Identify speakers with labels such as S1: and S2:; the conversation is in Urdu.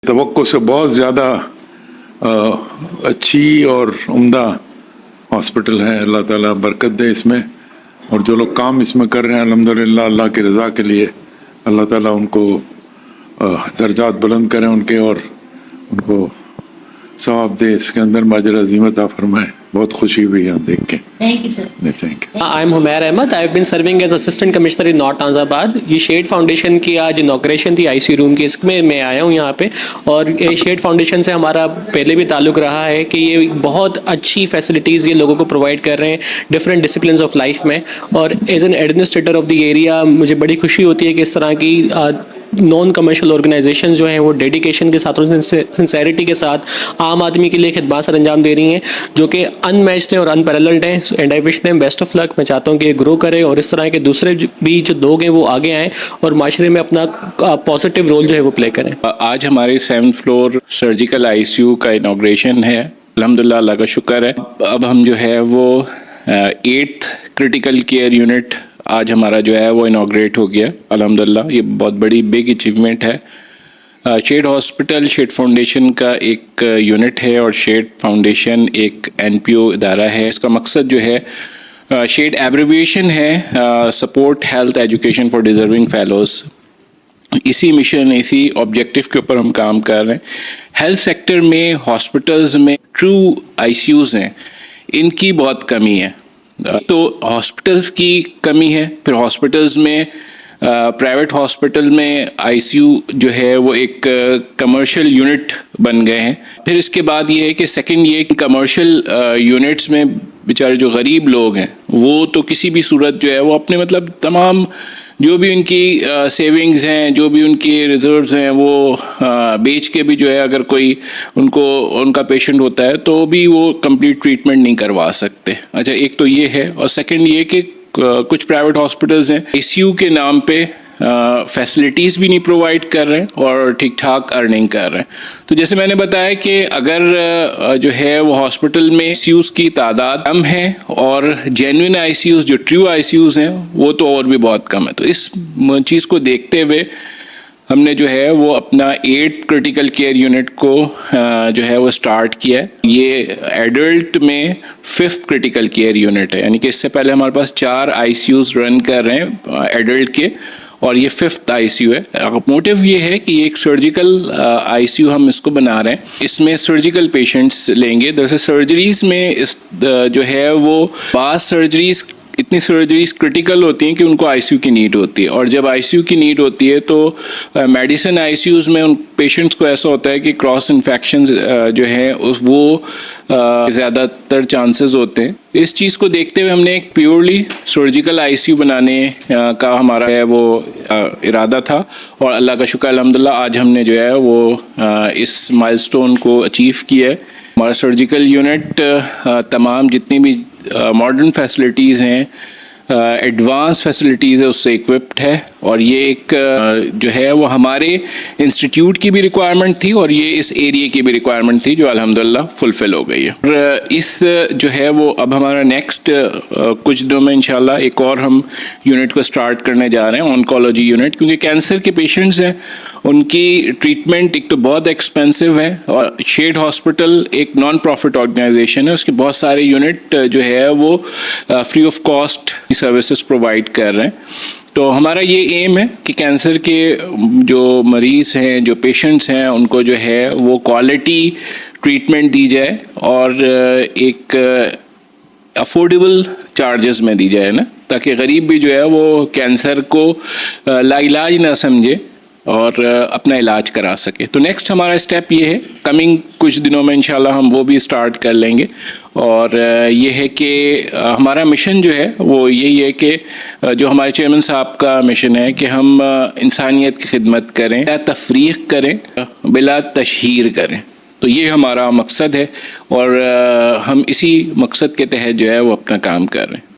S1: توقع سے بہت زیادہ اچھی اور عمدہ ہاسپٹل ہے. اللہ تعالیٰ برکت دے اس میں، اور جو لوگ کام اس میں کر رہے ہیں الحمدللہ اللہ کی رضا کے لیے اللہ تعالیٰ ان کو درجات بلند کریں ان کے، اور ان کو ثواب دے، اس کے اندر ماجر عظیم عطا فرمائے. بہت خوشی ہوئی یہاں دیکھ کے.
S2: Thank you, sir.
S1: Thank you.
S3: I'm Humair Ahmed. I've been serving as Assistant Commissioner in North Nazabad. یہ شیڈ فاؤنڈیشن کی آج انوگریشن تھی ICU روم کی، اس میں آیا ہوں یہاں پہ. اور یہ شیڈ فاؤنڈیشن سے ہمارا پہلے بھی تعلق رہا ہے کہ یہ بہت اچھی فیسلٹیز یہ لوگوں کو پرووائڈ کر رہے ہیں ڈفرینٹ ڈسپلنس آف لائف میں. اور as an administrator of the area مجھے بڑی خوشی ہوتی ہے کہ اس طرح کی نان کمرشل آرگنائزیشن جو ہیں وہ ڈیڈیکیشن کے ساتھ اور سنسیریٹی کے ساتھ عام آدمی کے لیے خدمات سر انجام دے رہی ہیں جو کہ ان میچڈ ہیں اور ان پیرللڈ ہیں. And I wish them best of luck. میں چاہتا ہوں کہ یہ گرو کرے اور اس طرح کے دوسرے بھی جو لوگ ہیں وہ آگے آئیں اور معاشرے میں اپنا پازیٹیو رول جو ہے وہ پلے کریں.
S4: آج ہمارے 7th فلور سرجیکل ICU کا انوگریشن ہے. الحمدللہ اللہ کا شکر ہے. اب ہم جو ہے وہ 8th کرٹیکل کیئر یونٹ آج ہمارا جو ہے وہ انوگریٹ ہو گیا الحمدللہ. یہ بہت بڑی بگ اچیومنٹ ہے. شیڈ ہاسپٹل شیڈ فاؤنڈیشن کا ایک یونٹ ہے اور شیڈ فاؤنڈیشن ایک NPO ادارہ ہے. اس کا مقصد جو ہے شیڈ ایبریویشن ہے support health education for deserving fellows. اسی مشن اسی آبجیکٹیو کے اوپر ہم کام کر رہے ہیں. ہیلتھ سیکٹر میں ہاسپٹلز میں ٹرو ICUs ہیں، ان کی بہت کمی ہے. تو ہاسپٹلز کی کمی ہے. پھر ہاسپٹلز میں پرائیویٹ ہاسپٹل میں ICU جو ہے وہ ایک کمرشل یونٹ بن گئے ہیں. پھر اس کے بعد یہ ہے کہ سیکنڈ یہ کہ کمرشل یونٹس میں بیچارے جو غریب لوگ ہیں وہ تو کسی بھی صورت جو ہے وہ اپنے مطلب تمام جو بھی ان کی سیونگز ہیں، جو بھی ان کی ریزروز ہیں، وہ بیچ کے بھی جو ہے اگر کوئی ان کا پیشنٹ ہوتا ہے تو بھی وہ کمپلیٹ ٹریٹمنٹ نہیں کروا سکتے. اچھا، ایک تو یہ ہے. اور سیکنڈ یہ کہ کچھ پرائیویٹ ہاسپٹلز ہیں ICU کے نام پہ فیسلٹیز بھی نہیں پرووائڈ کر رہے ہیں اور ٹھیک ٹھاک ارننگ کر رہے ہیں. تو جیسے میں نے بتایا کہ اگر جو ہے وہ ہاسپٹل میں ICUs کی تعداد کم ہے اور جینوئن ICUs جو ٹرو ICUs ہیں وہ تو اور بھی بہت کم ہے. تو اس چیز کو دیکھتے ہوئے ہم نے جو ہے وہ اپنا 8th کرٹیکل کیئر یونٹ کو جو ہے وہ سٹارٹ کیا ہے. یہ ایڈلٹ میں 5th کرٹیکل کیئر یونٹ ہے، یعنی کہ اس سے پہلے ہمارے پاس 4 ICUs رن کر رہے ہیں ایڈلٹ کے، اور یہ 5th ICU ہے. موٹیو یہ ہے کہ یہ ایک سرجیکل ICU ہم اس کو بنا رہے ہیں. اس میں سرجیکل پیشنٹس لیں گے. دراصل سرجریز میں جو ہے وہ بعض اتنی سرجریز کرٹیکل ہوتی ہیں کہ ان کو ICU کی نیڈ ہوتی ہے، اور جب ICU کی نیڈ ہوتی ہے تو میڈیسن ICUs میں ان پیشنٹس کو ایسا ہوتا ہے کہ کراس انفیکشنز جو ہیں وہ زیادہ تر چانسز ہوتے ہیں. اس چیز کو دیکھتے ہوئے ہم نے ایک پیورلی سرجیکل ICU بنانے کا ہمارا ہے وہ ارادہ تھا، اور اللہ کا شکر الحمدللہ آج ہم نے جو ہے وہ اس مائل سٹون کو اچیو کیا ہے. ہمارا سرجیکل یونٹ تمام جتنی بھی ماڈرن فیسلٹیز ہیں، ایڈوانس فیسلٹیز ہے، اس سے اکوپڈ ہے. اور یہ ایک جو ہے وہ ہمارے انسٹیٹیوٹ کی بھی ریکوائرمنٹ تھی اور یہ اس ایریے کی بھی ریکوائرمنٹ تھی جو الحمدللہ فلفل ہو گئی ہے. اور اس جو ہے وہ اب ہمارا نیکسٹ کچھ دنوں میں انشاءاللہ ایک اور ہم یونٹ کو سٹارٹ کرنے جا رہے ہیں، آنکولوجی یونٹ. کیونکہ کینسر کے پیشنٹس ہیں، ان کی ٹریٹمنٹ ایک تو بہت ایکسپینسو ہے، اور شیڈ ہاسپٹل ایک نان پروفٹ آرگنائزیشن ہے، اس کے بہت سارے یونٹ جو ہے وہ free of cost services provide کر رہے ہیں. تو ہمارا یہ ایم ہے کہ کینسر کے جو مریض ہیں، جو پیشنٹس ہیں، ان کو جو ہے وہ کوالٹی ٹریٹمنٹ دی جائے اور ایک افورڈیبل چارجز میں دی جائے نا، تاکہ غریب بھی جو ہے وہ کینسر کو لا علاج نہ سمجھے اور اپنا علاج کرا سکے. تو نیکسٹ ہمارا اسٹیپ یہ ہے، کمنگ کچھ دنوں میں انشاءاللہ ہم وہ بھی اسٹارٹ کر لیں گے. اور یہ ہے کہ ہمارا مشن جو ہے وہ یہی ہے کہ جو ہمارے چیئرمین صاحب کا مشن ہے کہ ہم انسانیت کی خدمت کریں، بلا تفریق کریں، بلا تشہیر کریں. تو یہ ہمارا مقصد ہے اور ہم اسی مقصد کے تحت جو ہے وہ اپنا کام کر رہے ہیں.